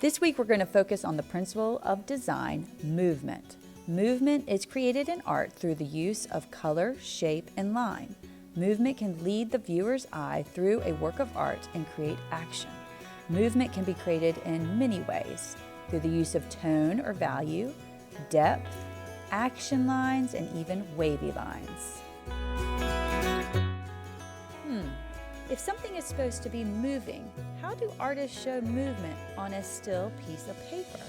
This week we're going to focus on the principle of design, movement. Movement is created in art through the use of color, shape, and line. Movement can lead the viewer's eye through a work of art and create action. Movement can be created in many ways, through the use of tone or value, depth, action lines, and even wavy lines. If something is supposed to be moving, how do artists show movement on a still piece of paper?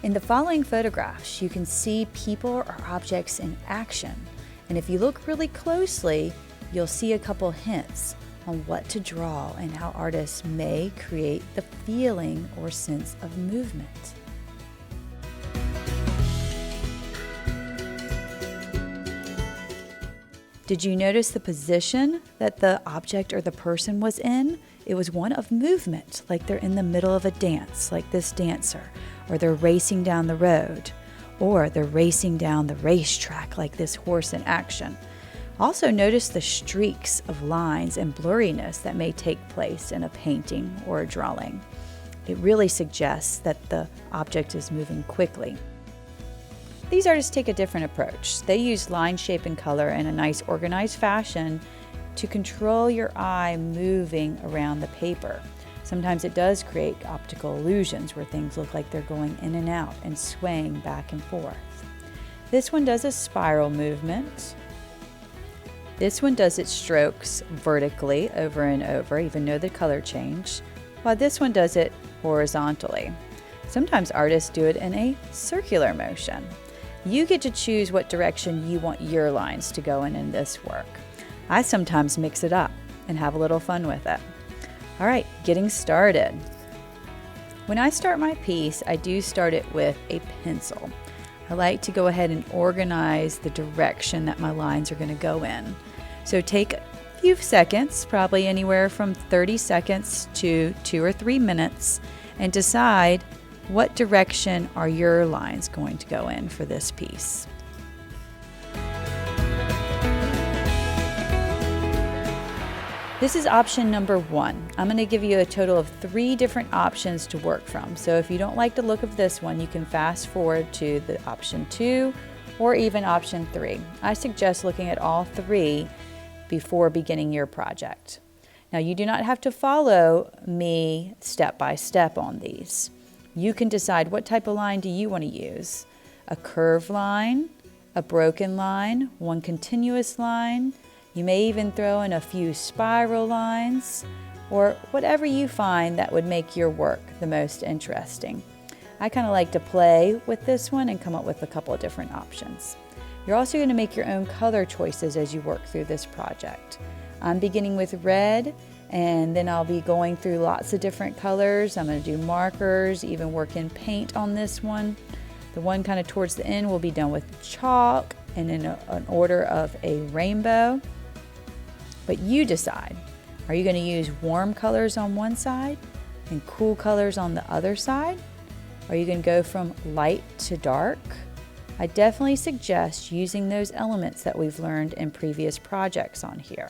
In the following photographs, you can see people or objects in action. And if you look really closely, you'll see a couple hints on what to draw and how artists may create the feeling or sense of movement. Did you notice the position that the object or the person was in? It was one of movement, like they're in the middle of a dance, like this dancer, or they're racing down the road, or they're racing down the racetrack, like this horse in action. Also notice the streaks of lines and blurriness that may take place in a painting or a drawing. It really suggests that the object is moving quickly. These artists take a different approach. They use line, shape, and color in a nice organized fashion to control your eye moving around the paper. Sometimes it does create optical illusions where things look like they're going in and out and swaying back and forth. This one does a spiral movement. This one does its strokes vertically over and over, even though the color changed, while this one does it horizontally. Sometimes artists do it in a circular motion. You get to choose what direction you want your lines to go in this work. I sometimes mix it up and have a little fun with it. All right, getting started. When I start my piece, I do start it with a pencil. I like to go ahead and organize the direction that my lines are going to go in. So take a few seconds, probably anywhere from 30 seconds to 2 or 3 minutes, and decide what direction are your lines going to go in for this piece. This is option number 1. I'm going to give you a total of 3 different options to work from. So if you don't like the look of this one, you can fast forward to the option 2 or even option 3. I suggest looking at all 3 before beginning your project. Now, you do not have to follow me step by step on these. You can decide what type of line do you want to use. A curved line, a broken line, one continuous line. You may even throw in a few spiral lines, or whatever you find that would make your work the most interesting. I kind of like to play with this one and come up with a couple of different options. You're also going to make your own color choices as you work through this project. I'm beginning with red, and then I'll be going through lots of different colors. I'm going to do markers, even work in paint on this one. The one kind of towards the end will be done with chalk and in an order of a rainbow. But you decide. Are you going to use warm colors on one side and cool colors on the other side? Are you going to go from light to dark? I definitely suggest using those elements that we've learned in previous projects on here.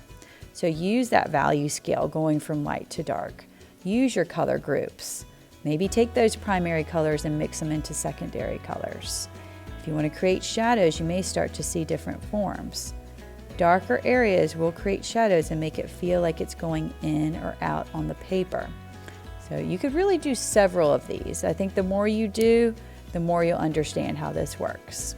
So use that value scale going from light to dark. Use your color groups. Maybe take those primary colors and mix them into secondary colors. If you want to create shadows, you may start to see different forms. Darker areas will create shadows and make it feel like it's going in or out on the paper. So you could really do several of these. I think the more you do, the more you'll understand how this works.